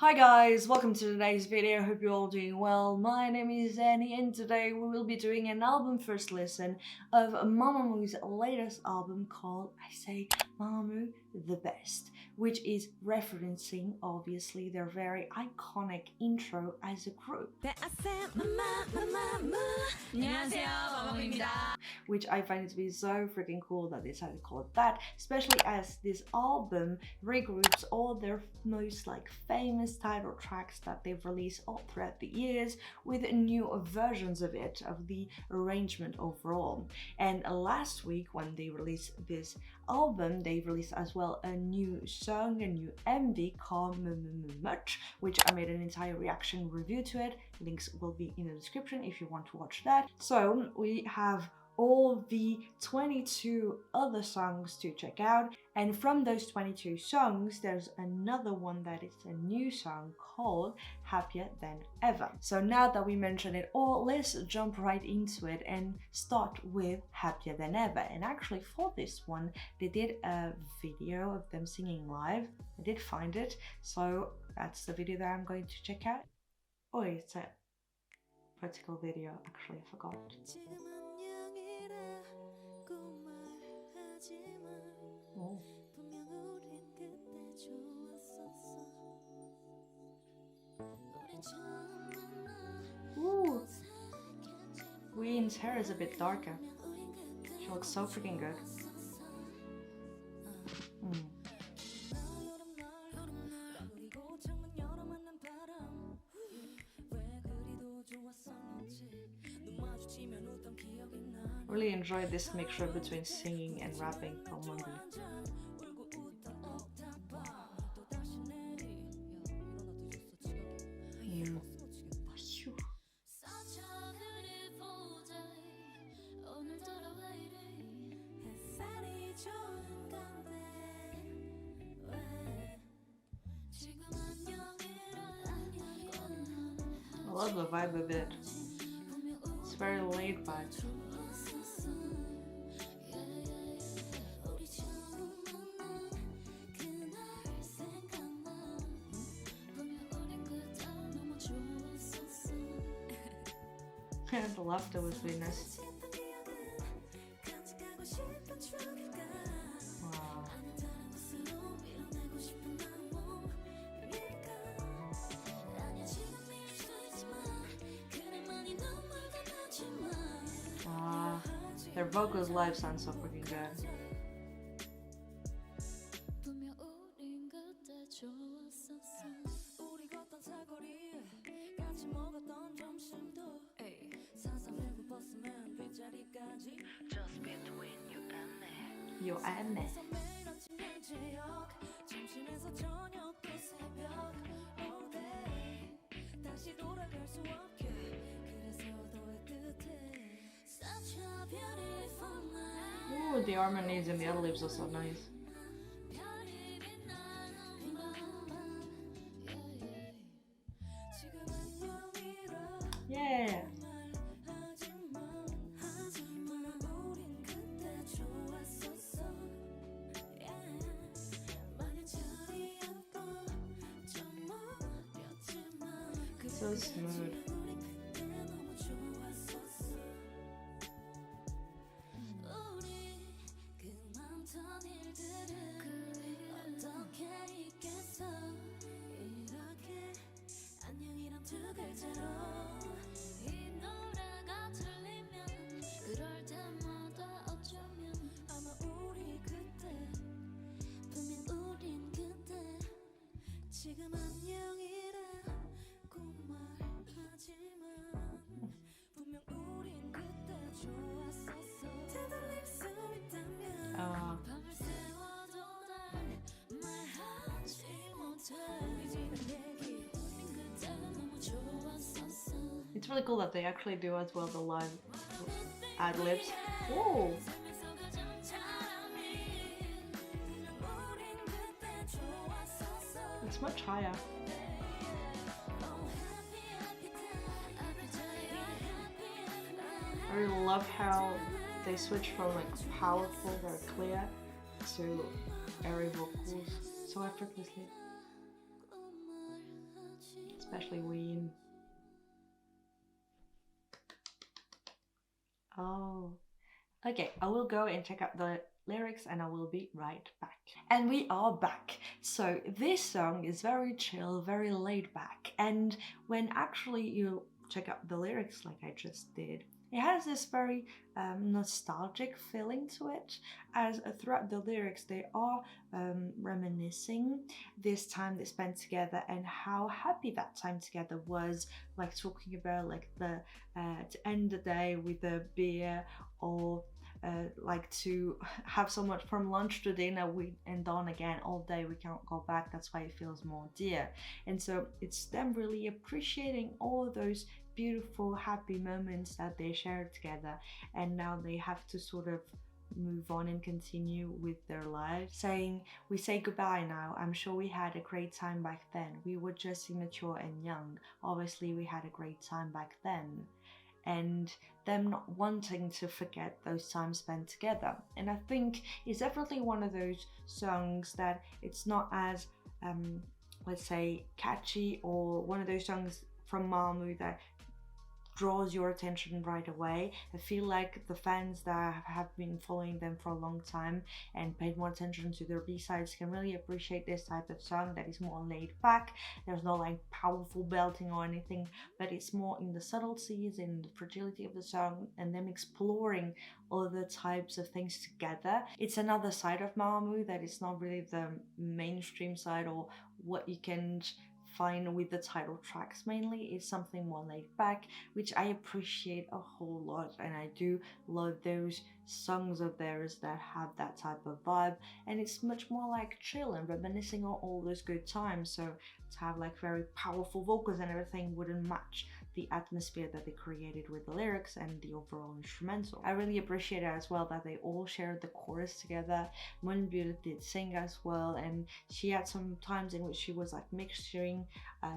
Hi guys, welcome to today's video. Hope you're all doing well. My name is Annie and today we will be doing an album first listen of Mamamoo's latest album called I Say Mamamoo the Best, which is referencing obviously their very iconic intro as a group. Which I find it to be so freaking cool that they decided to call it that, especially as this album regroups all their most famous title tracks that they've released all throughout the years with new versions of it, of the arrangement overall. And last week when they released this album, they released as well a new song, a new MV called Much, which I made an entire reaction review to it. Links will be in the description if you want to watch that. So we have all the 22 other songs to check out, and from those 22 songs there's another one that is a new song called Happier Than Ever. So now that we mentioned it all, let's jump right into it and start with Happier Than Ever. And actually for this one they did a video of them singing live. I did find it, so that's the video that I'm going to check out. Oh, it's a vertical video, actually I forgot. Oh. Ooh. Ween's hair is a bit darker. She looks so freaking good. Really enjoyed this mixture between singing and rapping from Mundi. I love the vibe of it. It's very laid back. And the laughter was really nice. Wow. Their vocals live sound so freaking good. You and me. Ooh, the harmonies and the ad libs are so nice. Yeah. So smooth. It's really cool that they actually do as well the live ad libs. Whoa! It's much higher. I really love how they switch from powerful, very clear, to airy vocals so effortlessly. especially Ween. Oh, okay, I will go and check out the lyrics and I will be right back. And we are back. So this song is very chill, very laid back, and when actually you check out the lyrics like I just did, it has this very nostalgic feeling to it, as throughout the lyrics they are reminiscing this time they spent together and how happy that time together was, like talking about like the to end the day with a beer, or like to have so much from lunch to dinner and on again all day, we can't go back, that's why it feels more dear. And so it's them really appreciating all those beautiful happy moments that they shared together, and now they have to sort of move on and continue with their lives, saying, we say goodbye now, I'm sure we had a great time back then, we were just immature and young, obviously we had a great time back then. And them not wanting to forget those times spent together. And I think it's definitely one of those songs that it's not as let's say catchy, or one of those songs from Mamamoo that draws your attention right away. I feel like the fans that have been following them for a long time and paid more attention to their B-sides can really appreciate this type of song that is more laid back. There's no like powerful belting or anything, but it's more in the subtleties and the fragility of the song and them exploring other types of things together. It's another side of Mamamoo that is not really the mainstream side or what you can find with the title tracks. Mainly it's something more laid back, which I appreciate a whole lot, and I do love those songs of theirs that have that type of vibe, and it's much more like chill and reminiscing on all those good times. So to have like very powerful vocals and everything wouldn't match the atmosphere that they created with the lyrics and the overall instrumental. I really appreciate it as well that they all shared the chorus together. Moonbyul did sing as well, and she had some times in which she was like mixturing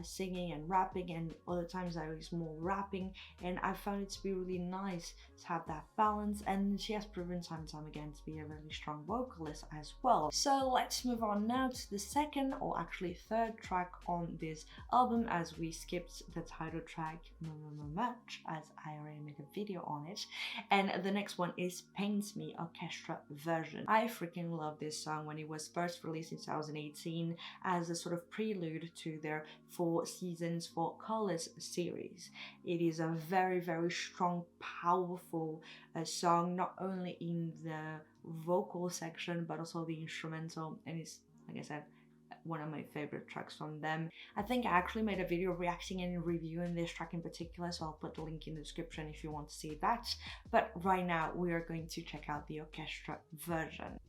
singing and rapping, and other times I was more rapping, and I found it to be really nice to have that balance, and she has proven time and time again to be a really strong vocalist as well. So let's move on now to the second, or actually third track on this album, as we skipped the title track much, as I already made a video on it, and the next one is Paint Me orchestra version. I freaking love this song. When it was first released in 2018 as a sort of prelude to their 4 seasons for Colors series, it is a very strong, powerful song, not only in the vocal section but also the instrumental, and it's, like I said, one of my favorite tracks from them. I think I actually made a video reacting and reviewing this track in particular, so I'll put the link in the description if you want to see that. But right now we are going to check out the orchestra version.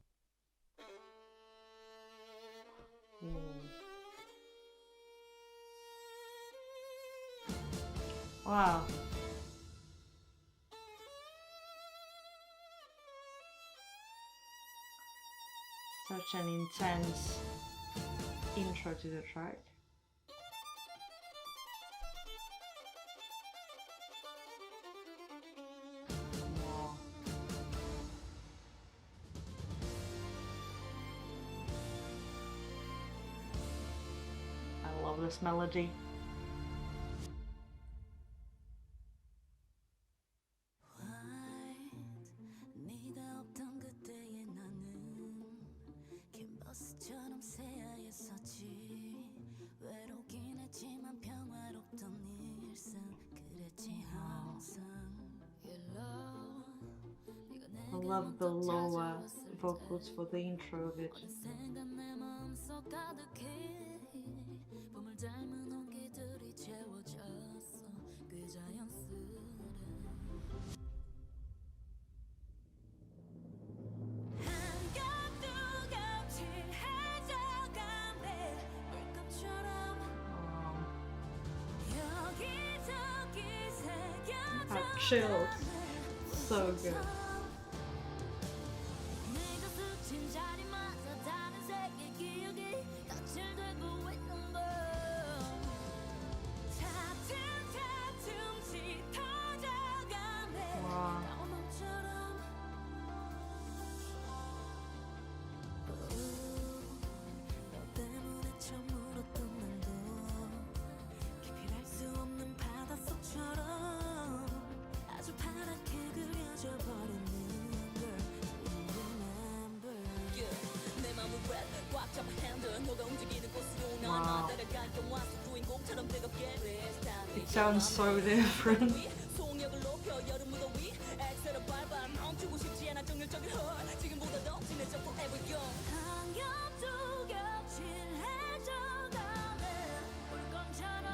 Wow. Such an intense intro to the track. Wow. I love this melody. I love the lower vocals for the intro of it. Chills. So good. Wow. Wow. It sounds so different.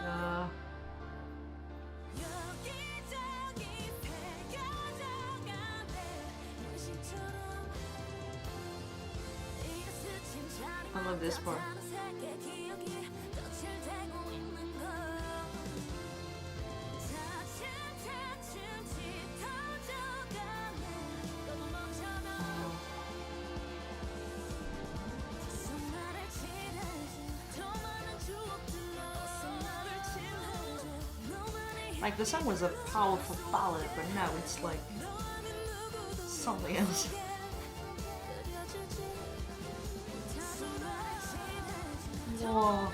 Yeah. I love this part. Like, the song was a powerful ballad, but now it's like something else. Whoa.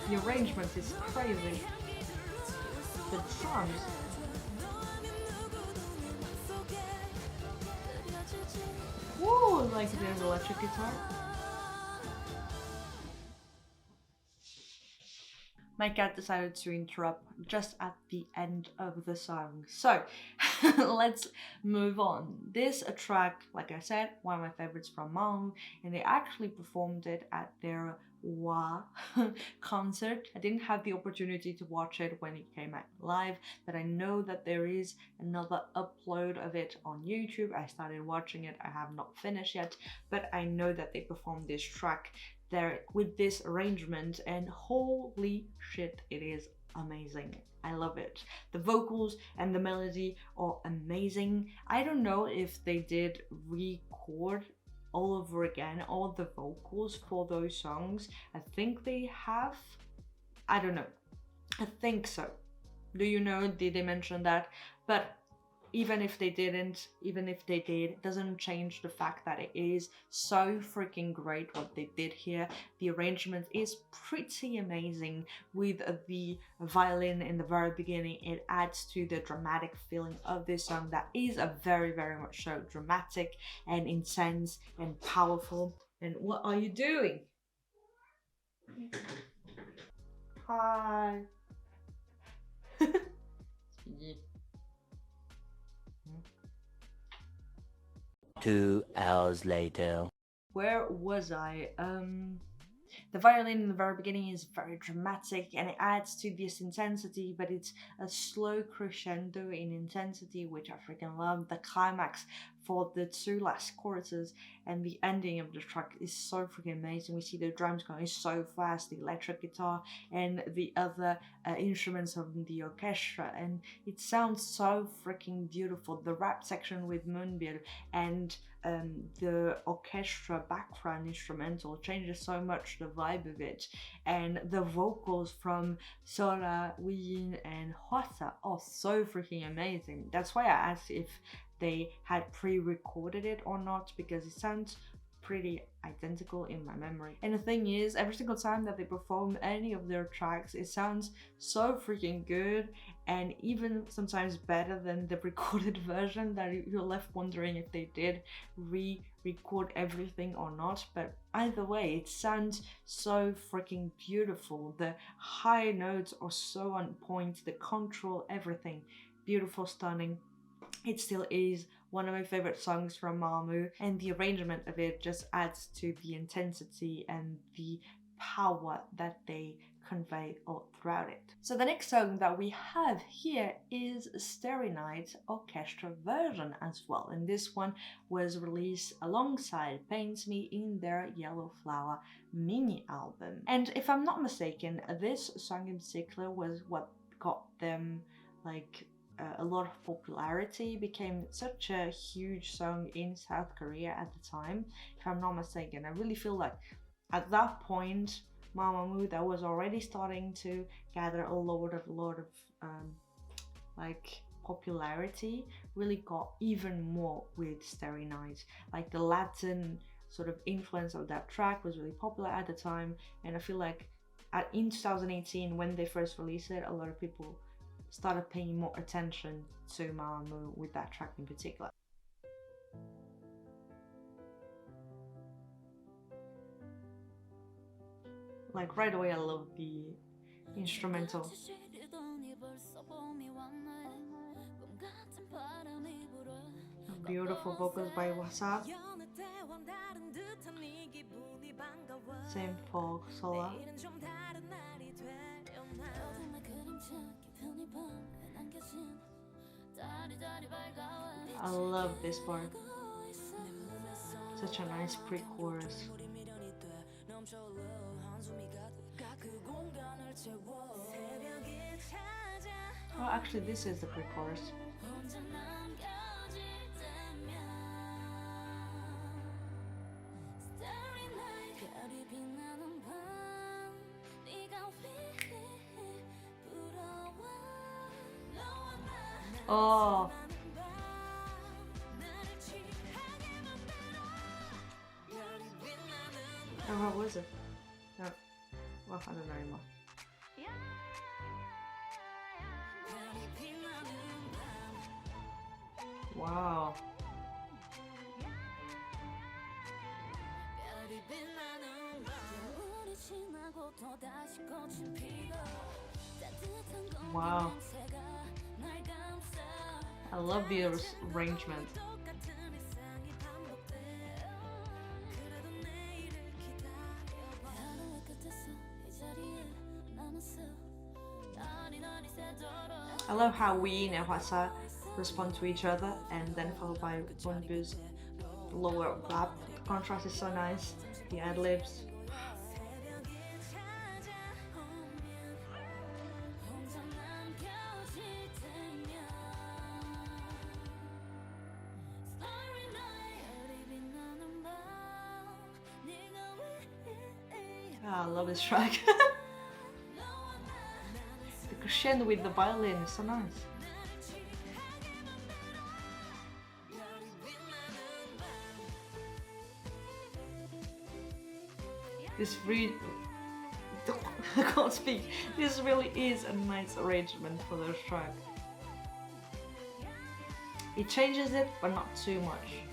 The arrangement is crazy. The drums. Whoa, like there's electric guitar. My cat decided to interrupt just at the end of the song. So let's move on. This track, like I said, one of my favorites from Mamamoo, and they actually performed it at their Wa concert. I didn't have the opportunity to watch it when it came out live, but I know that there is another upload of it on YouTube. I started watching it. I have not finished yet, but I know that they performed this track there with this arrangement, and holy shit, it is amazing. I love it. The vocals and the melody are amazing. I don't know if they did record all over again all the vocals for those songs. I think they have. I don't know. I think so. Do you know? Did they mention that? But even if they didn't, even if they did, it doesn't change the fact that it is so freaking great what they did here. The arrangement is pretty amazing with the violin in the very beginning. It adds to the dramatic feeling of this song that is a very, very much so dramatic and intense and powerful. And what are you doing? Hi. 2 hours later. Where was I? The violin in the very beginning is very dramatic and it adds to this intensity, but it's a slow crescendo in intensity, which I freaking love. The climax for the two last choruses and the ending of the track is so freaking amazing. We see the drums going so fast, the electric guitar and the other instruments of the orchestra, and it sounds so freaking beautiful. The rap section with Moonbill and the orchestra background instrumental changes so much the vibe of it, and the vocals from Sora, Wiyin and Hwasa are so freaking amazing. That's why I asked if they had pre-recorded it or not, because it sounds pretty identical in my memory. And the thing is, every single time that they perform any of their tracks, it sounds so freaking good, and even sometimes better than the recorded version, that you're left wondering if they did re-record everything or not. But either way, it sounds so freaking beautiful. The high notes are so on point, the control, everything beautiful, stunning. It still is one of my favorite songs from Mamamoo, and the arrangement of it just adds to the intensity and the power that they convey all throughout it. So the next song that we have here is Starry Night orchestra version as well, and this one was released alongside Paint Me in their Yellow Flower mini album. And if I'm not mistaken, this song in particular was what got them like a lot of popularity, became such a huge song in South Korea at the time, if I'm not mistaken. I really feel like at that point, Mamamoo, that was already starting to gather a lot of like popularity, really got even more with Starry Night. Like the Latin sort of influence of that track was really popular at the time, and I feel like in 2018 when they first released it, a lot of people started paying more attention to Mamamoo with that track in particular. Like right away I love the instrumental. Beautiful vocals by Wasa. Same for Sola. I love this part. Such a nice pre-chorus. Oh, actually, this is the pre-chorus. Oh. Oh, what was it? Oh, well, I don't know anymore. Wow. Wow. I love the arrangement. I love how we and Hwasa respond to each other and then followed by Wonbu's lower rap. The contrast is so nice. The ad-libs. I love this track. The crescendo with the violin is so nice. This really, I can't speak. This really is a nice arrangement for this track. It changes it, but not too much.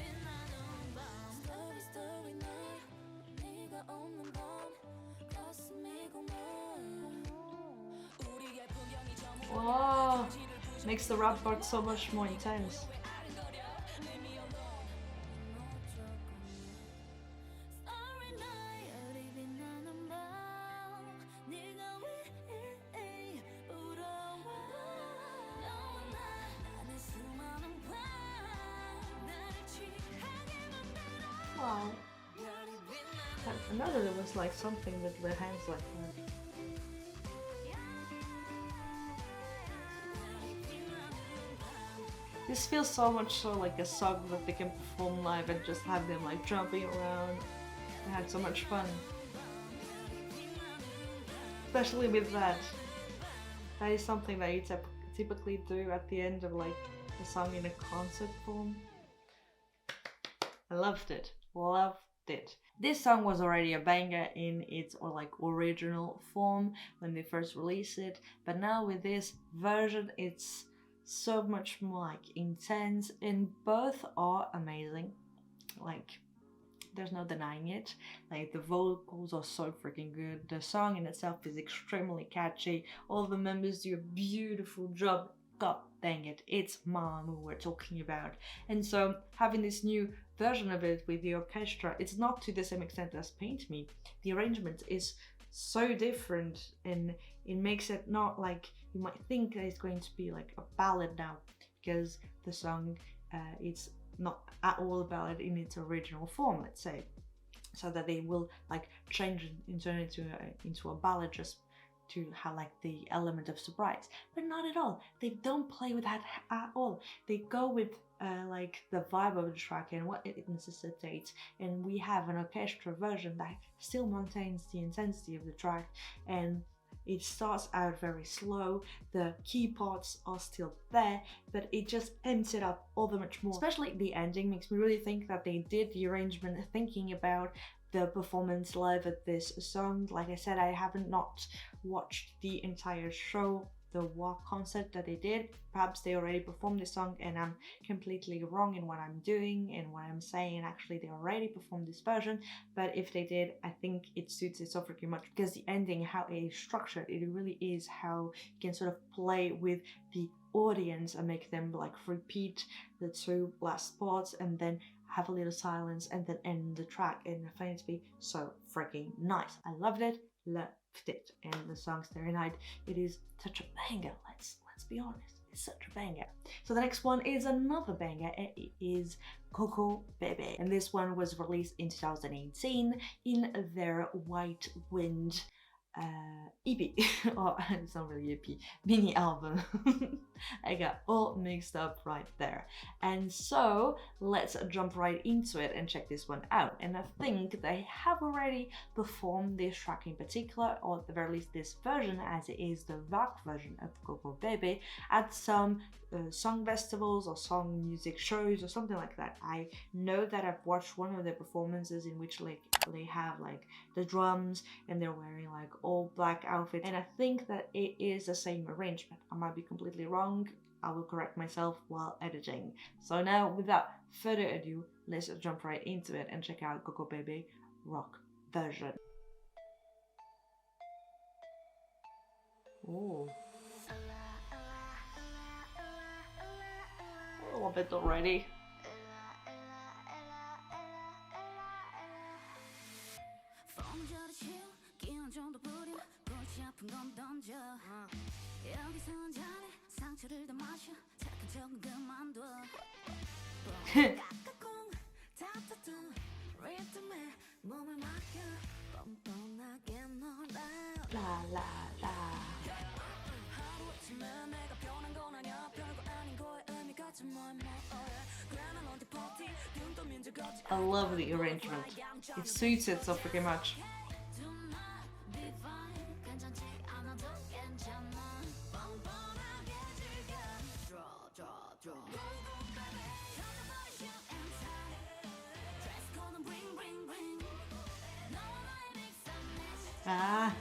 Wow, makes the rap part so much more intense. Wow. Another was like something with the hands like that. This feels so much so like a song that they can perform live and just have them like jumping around. I had so much fun. Especially with that. That is something that you typically do at the end of like a song in a concert form. I loved it. Loved it. This song was already a banger in its original form when they first released it, but now with this version it's so much more like intense, and both are amazing. Like there's no denying it. Like the vocals are so freaking good. The song in itself is extremely catchy. All the members do a beautiful job. God dang it, it's Mamamoo we're talking about. And so having this new version of it with the orchestra, it's not to the same extent as Paint Me. The arrangement is so different and it makes it not like you might think that it's going to be like a ballad now, because the song it's not at all a ballad in its original form, let's say, so that they will like change it and turn it into a ballad just to have like the element of surprise, but not at all. They don't play with that at all. They go with like the vibe of the track and what it necessitates, and we have an orchestra version that still maintains the intensity of the track, and it starts out very slow. The key parts are still there, but it just amps it up all the much more. Especially the ending makes me really think that they did the arrangement thinking about the performance live at this song. Like I said, I haven't not watched the entire show the walk concert that they did. Perhaps they already performed this song and I'm completely wrong in what I'm doing and what I'm saying. Actually, they already performed this version, but if they did, I think it suits it so freaking much because the ending, how it is structured, it really is how you can sort of play with the audience and make them like repeat the two last spots and then have a little silence and then end the track, and I find it to be so freaking nice. I loved it. And the song Starry Night, it is such a banger. Let's be honest, it's such a banger. So the next one is another banger. It is Gogobebe, and this one was released in 2018 in their White Wind EP, or it's not really EP, mini album. I got all mixed up right there. And so let's jump right into it and check this one out. And I think they have already performed this track in particular, or at the very least this version, as it is the rock version of Gogobebe, at some song festivals or song music shows or something like that. I know that I've watched one of their performances in which like they have like the drums and they're wearing like all black outfits, and I think that it is the same arrangement. I might be completely wrong. I will correct myself while editing. So now, without further ado, let's jump right into it and check out Gogobebe rock version. Oh, I love it already. La la la. I love the arrangement. It suits it so freaking much. Ah.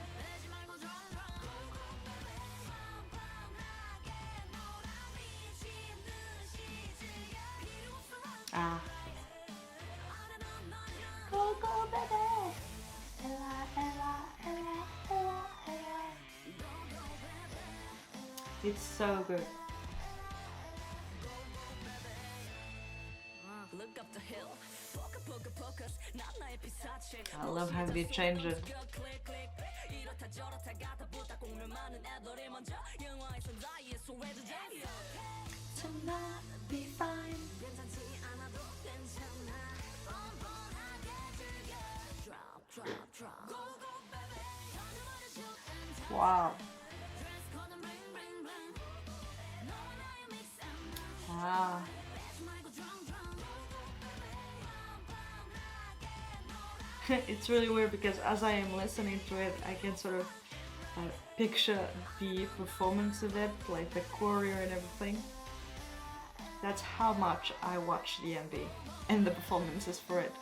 Ah. Gogobebe. Ella, Ella, Ella, Ella, Ella. It's so good. I love how they change it. Be fine. Wow. Ah. It's really weird because as I am listening to it, I can sort of picture the performance of it, like the choreo and everything. That's how much I watch the MV and the performances for it.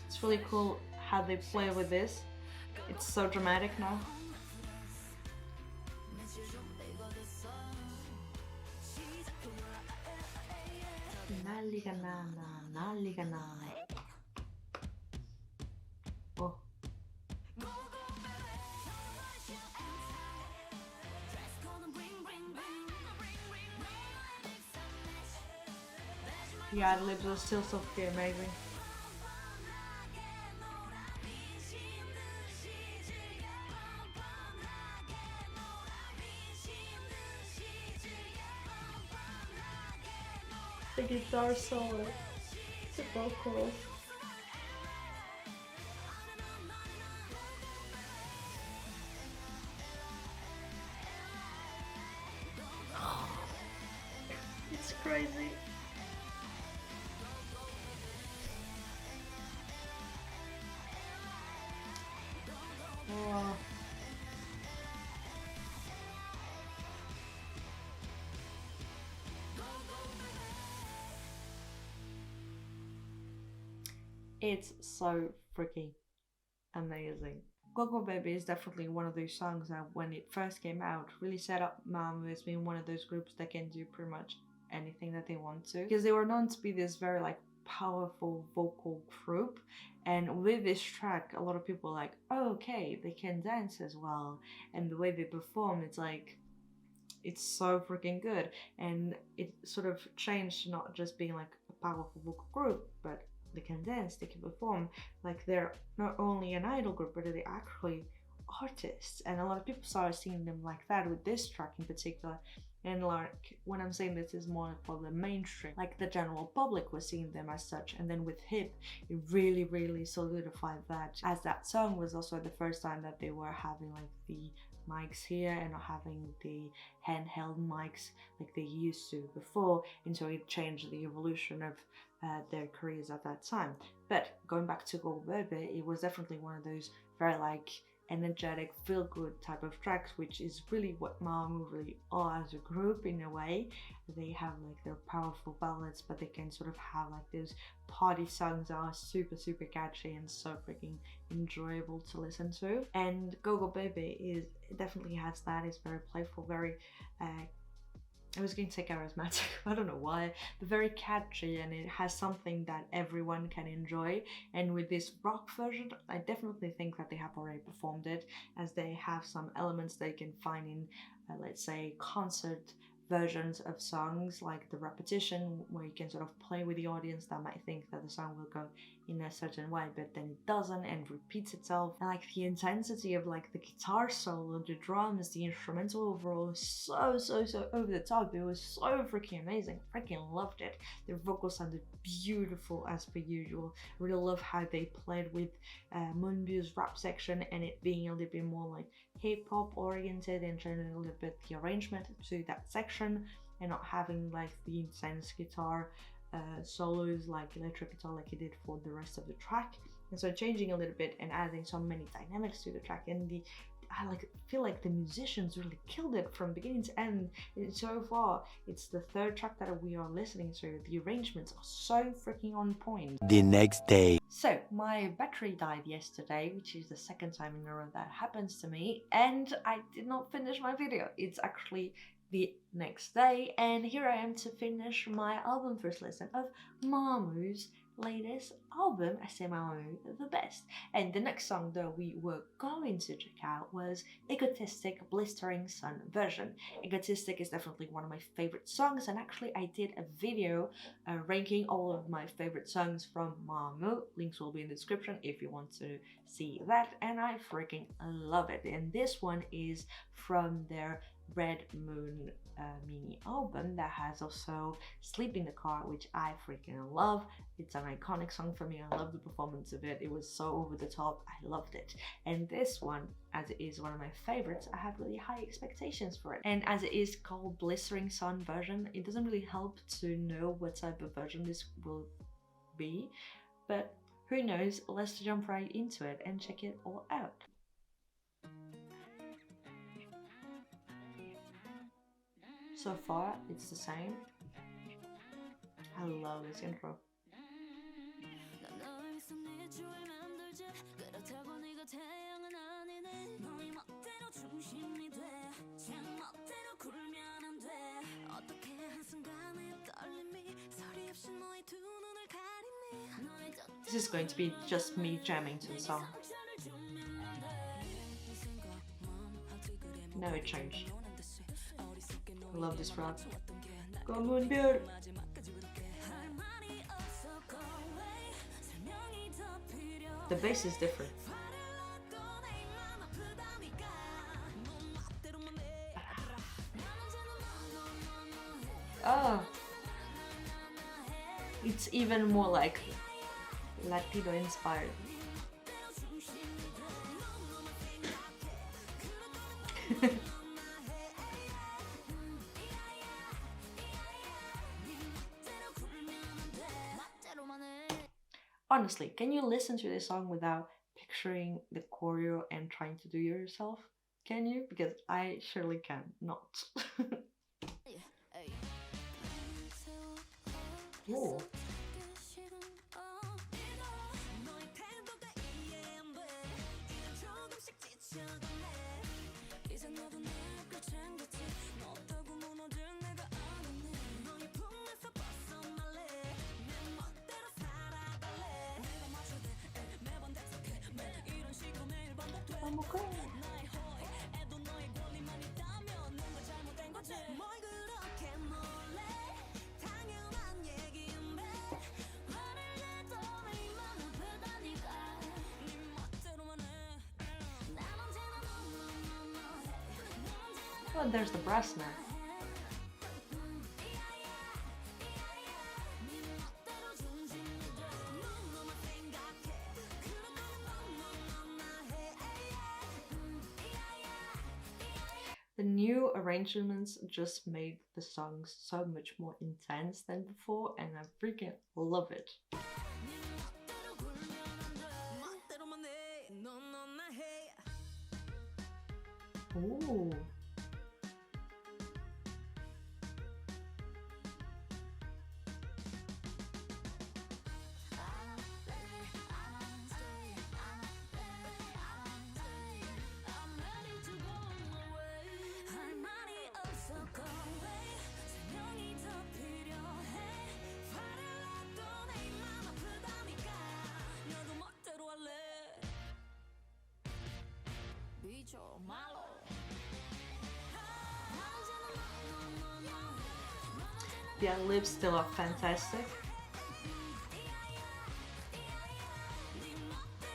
It's really cool how they play with this. It's so dramatic now. Oh. The ad-libs are still so freaking amazing. The guitar solo, the vocals. It's crazy. Oh. It's so freaking amazing. Gogobebe is definitely one of those songs that when it first came out really set up Mamamoo as being one of those groups that can do pretty much anything that they want to, because they were known to be this very like powerful vocal group, and with this track a lot of people are like, oh, okay, they can dance as well, and the way they perform, it's like it's so freaking good, and it sort of changed to not just being like a powerful vocal group, but they can dance, they can perform, like they're not only an idol group, but they're actually artists, and a lot of people started seeing them like that with this track in particular. And like when I'm saying this is more for the mainstream, like the general public was seeing them as such, and then with Hip it really solidified that, as that song was also the first time that they were having like the mics here and not having the handheld mics like they used to before, and so it changed the evolution of their careers at that time. But going back to Gogobebe, it was definitely one of those very like energetic, feel-good type of tracks, which is really what Mamamoo really are as a group in a way. They have like their powerful ballads, but they can sort of have like those party songs that are super catchy and so freaking enjoyable to listen to. And Gogobebe is definitely has that. It's very playful, very I was going to say charismatic, I don't know why, but very catchy, and it has something that everyone can enjoy. And with this rock version, I definitely think that they have already performed it, as they have some elements they can find in, let's say, concert versions of songs, like the repetition, where you can sort of play with the audience that might think that the song will go in a certain way, but then it doesn't and repeats itself. And like the intensity of like the guitar solo, the drums, the instrumental overall, so over the top. It was so freaking amazing. Freaking loved it. Their vocals sounded beautiful as per usual. Really love how they played with Moonbyul's rap section, and it being a little bit more like hip-hop oriented, and changing a little bit the arrangement to that section, and not having like the intense guitar solos like electric guitar like he did for the rest of the track. And so changing a little bit and adding so many dynamics to the track, and I feel like the musicians really killed it from beginning to end. And so far it's the third track that we are listening to. The arrangements are so freaking on point. The next day. So my battery died yesterday, which is the second time in a row that happens to me, and I did not finish my video. It's actually the next day, and here I am to finish my album first listen of Mamamoo's latest album. I say Mamamoo the best. And the next song that we were going to check out was Egotistic Blistering Sun version. Egotistic is definitely one of my favorite songs, and actually I did a video ranking all of my favorite songs from Mamamoo. Links will be in the description if you want to see that, and I freaking love it. And this one is from their Red Moon mini album that has also Sleep in the Car, which I freaking love. It's an iconic song for me. I love the performance of it. It was so over the top. I loved it. And this one, as it is one of my favorites, I have really high expectations for it. And as it is called Blistering Sun version, it doesn't really help to know what type of version this will be, but who knows. Let's jump right into it and check it all out. So far, it's the same. I love this intro. This is going to be just me jamming to the song. No, it changed. I love this rap. Go Moonbyul! The bass is different. Oh, it's even more like Latino inspired. Honestly, can you listen to this song without picturing the choreo and trying to do it yourself? Can you? Because I surely can not. Ooh. I'm okay. Oh, there's the brass snare. The new arrangements just made the songs so much more intense than before, and I freaking love it. Ooh. The ad-libs still are fantastic.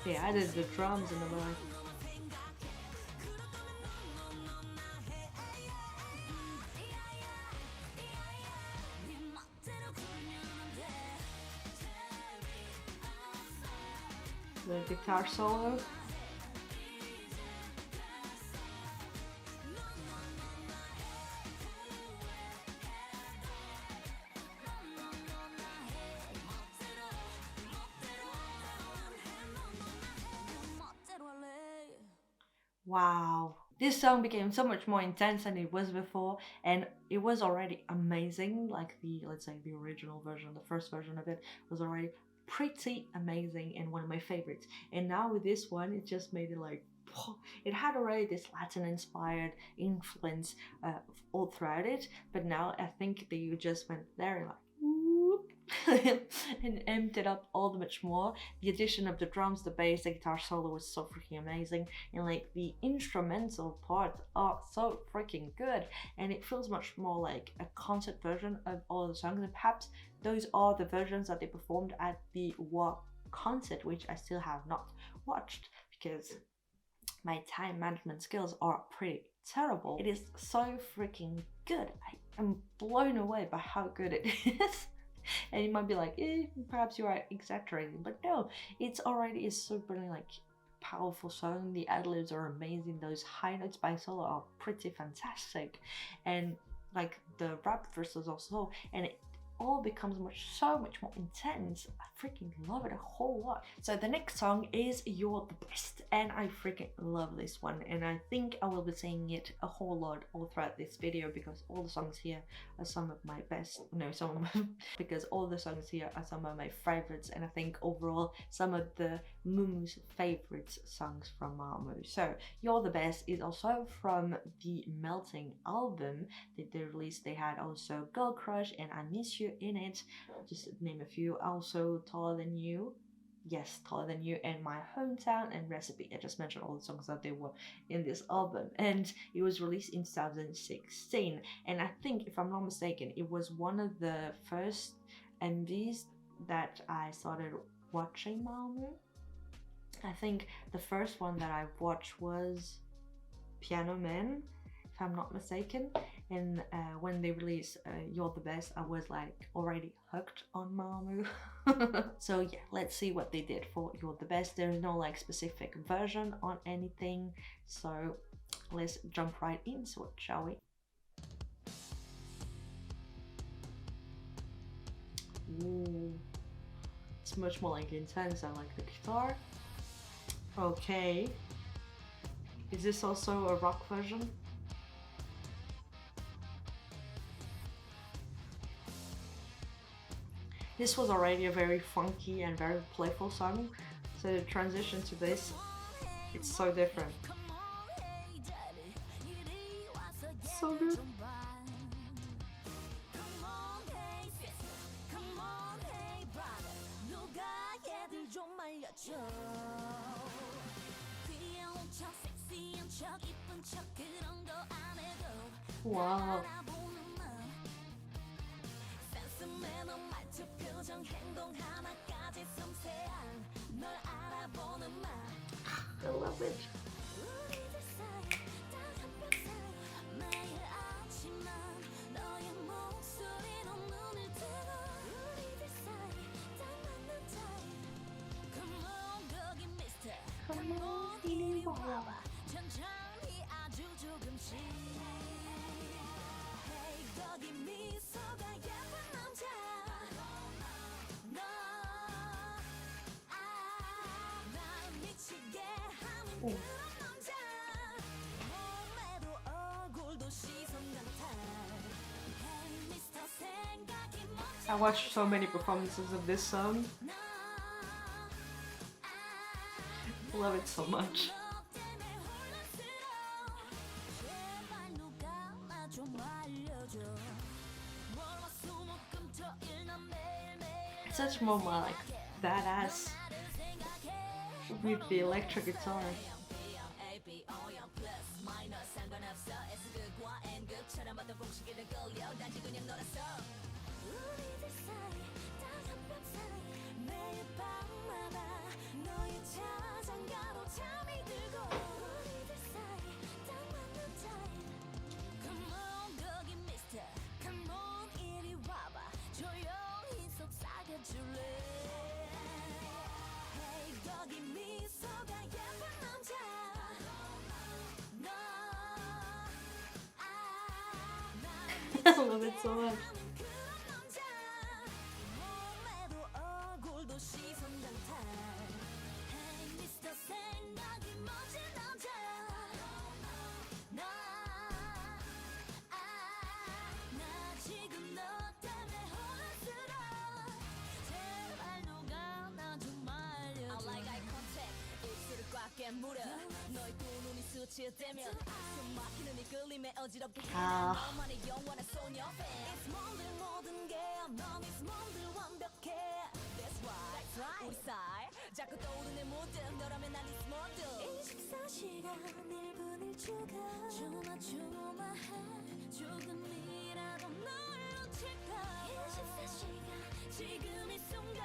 They added the drums in the middle. The guitar solo. Wow, this song became so much more intense than it was before, and it was already amazing. Like let's say the original version, the first version of it was already pretty amazing and one of my favorites. And now with this one, it just made it like, it had already this Latin inspired influence all throughout it, but now I think that you just went there and like, and amped it up all the much more. The addition of the drums, the bass, the guitar solo was so freaking amazing, and like the instrumental parts are so freaking good, and it feels much more like a concert version of all the songs, and perhaps those are the versions that they performed at the WAP concert, which I still have not watched because my time management skills are pretty terrible. It is so freaking good. I am blown away by how good it is. And you might be like, perhaps you are exaggerating, but no, it's already a super like powerful song. The ad-libs are amazing. Those high notes by solo are pretty fantastic, and like the rap verses also, and it all becomes so much more intense. I freaking love it a whole lot. So the next song is You're the Best, and I freaking love this one, and I think I will be saying it a whole lot all throughout this video because all the songs here are some of my best, because all the songs here are some of my favorites, and I think overall some of the Mamamoo favorite songs from Mamamoo. So You're the Best is also from the Melting album that they released. They had also Girl Crush and I Miss You in it, just to name a few. Also Taller Than You, yes, Taller Than You, and My Hometown, and Recipe. I just mentioned all the songs that they were in this album, and it was released in 2016, and I think, if I'm not mistaken, it was one of the first MVs that I started watching Mamamoo. I think the first one that I watched was Piano Man, if I'm not mistaken, and when they released You're the Best, I was like already hooked on Mamamoo. So yeah, let's see what they did for You're the Best. There's no like specific version on anything, so let's jump right into it, shall we? Ooh, it's much more like intense. I like the guitar. Okay, is this also a rock version? This was already a very funky and very playful song, so the transition to this, it's so different. So good. Wow. I love it. Come on, 이리 와봐. 오. I watched so many performances of this song. I love it so much. It's such more like badass with the electric guitar. I love it so much.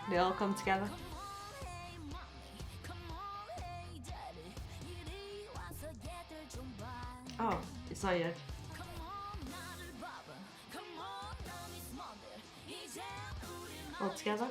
They all come together. Oh, it's not yet. All together.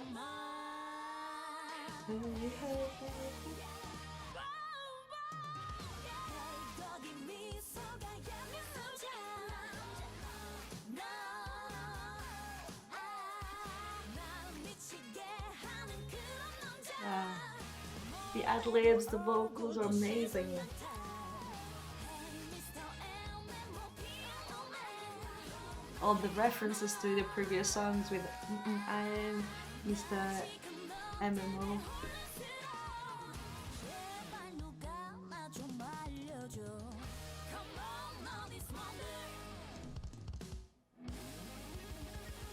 The ad-libs, the vocals are amazing. All the references to the previous songs with I am Mr. Mamamoo.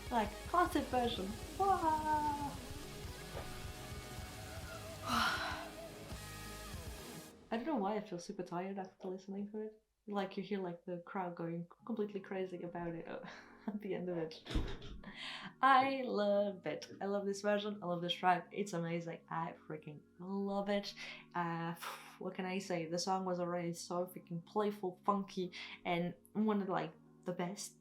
Like concert version. Wow. I don't know why I feel super tired after listening to it. Like you hear like the crowd going completely crazy about it at the end of it. I love it. I love this version. I love this track. It's amazing. I freaking love it. What can I say? The song was already so freaking playful, funky, and one of like the best.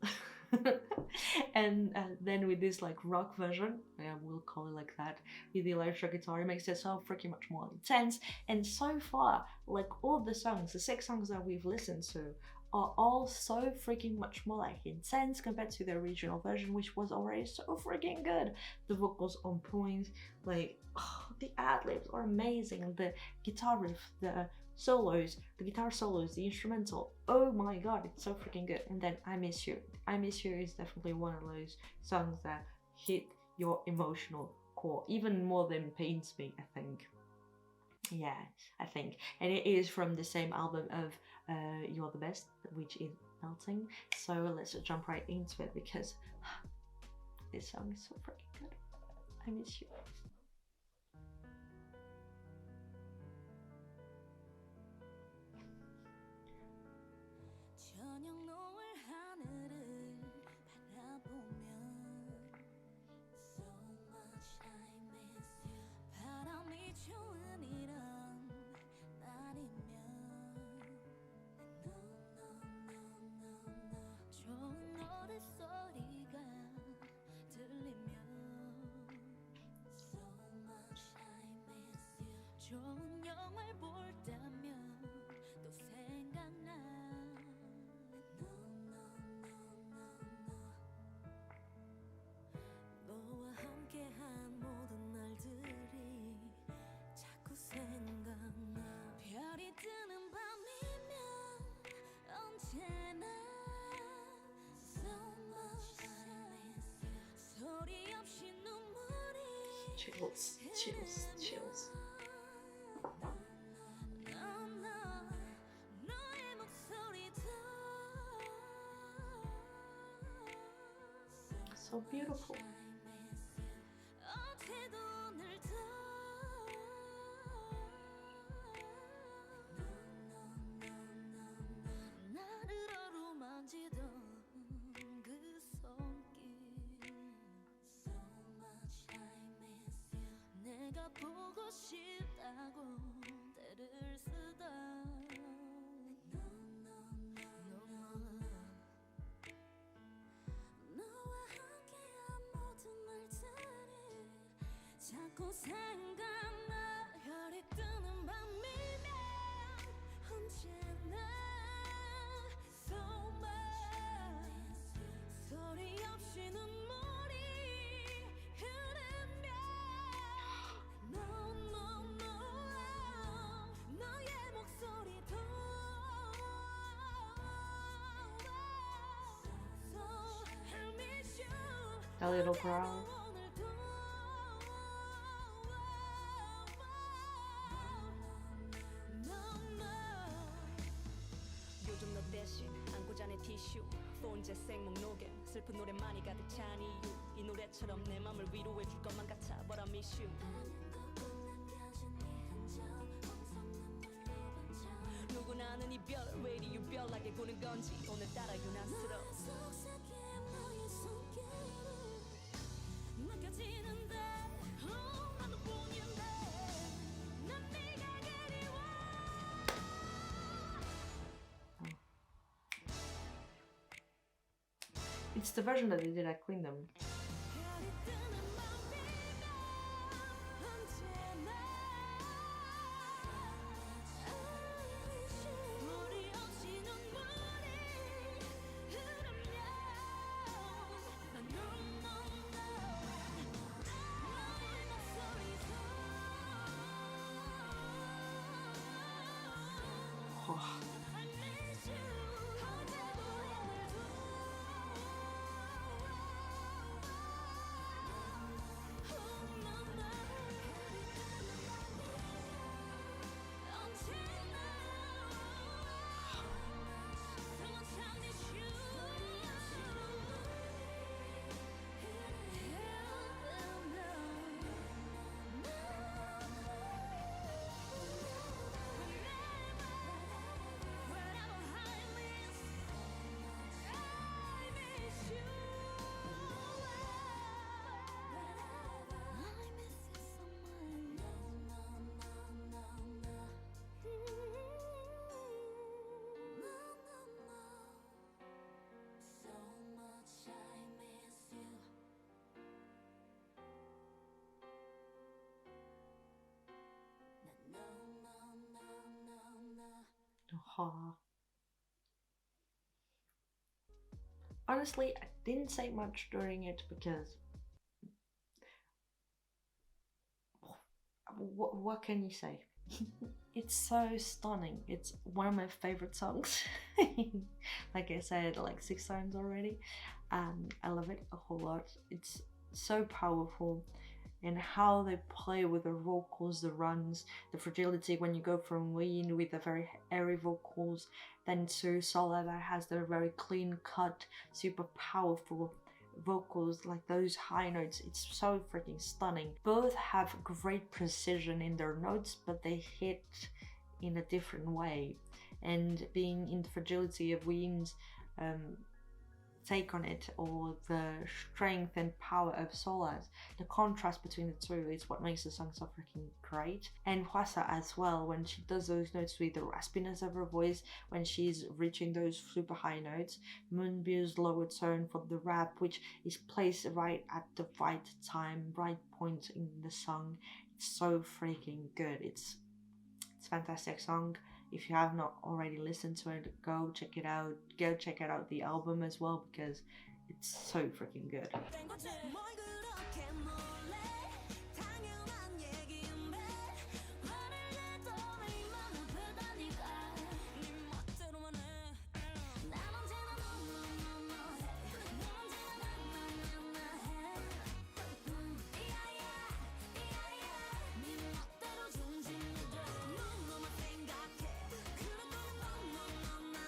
And then with this like rock version, we'll call it like that, with the electric guitar, it makes it so freaking much more intense. And so far, like all the songs, the 6 songs that we've listened to, are all so freaking much more like intense compared to the original version, which was already so freaking good. The vocals on point, like the ad-libs are amazing, the guitar riff, the solos, the guitar solos, the instrumental, oh my god, it's so freaking good. And then I Miss You. I Miss You is definitely one of those songs that hit your emotional core, even more than Pains Me, I think. Yeah, I think. And it is from the same album of You're the Best, which is Melting. So let's just jump right into it because this song is so freaking good. I Miss You. Chills, chills, chills. So beautiful. 자꾸 생각나 별이 뜨는 밤이면 언제나 So much 소리 없이 눈물이 흐르면 No, no, no 너의 목소리도 So I miss you A little girl. 요즘 너 대신 안고 자네 티슈 폰제 생목록에 슬픈 노래만이 가득 찬 이유 이 노래처럼 내 맘을 위로해줄 것만 같아 But I miss you 누구나 아는 이별 왜 이리 유별나게 구는 건지 오늘따라 유난스러워 느껴지는데 나도 뿐인데 난 네가 그리워 It's the version that they did at Queendom. Oh. Honestly, I didn't say much during it because what can you say? It's so stunning. It's one of my favorite songs. Like I said like 6 times already. I love it a whole lot. It's so powerful. And how they play with the vocals, the runs, the fragility when you go from Ween with the very airy vocals, then to Sola that has the very clean cut, super powerful vocals, like those high notes. It's so freaking stunning. Both have great precision in their notes, but they hit in a different way. And being in the fragility of Ween's take on it, or the strength and power of Sola's, the contrast between the two is what makes the song so freaking great. And Hwasa as well, when she does those notes with the raspiness of her voice, when she's reaching those super high notes. Moonbyul's lower tone for the rap, which is placed right at the right time, right point in the song. It's so freaking good. It's a fantastic song. If you have not already listened to it, go check it out. Go check out the album as well because it's so freaking good.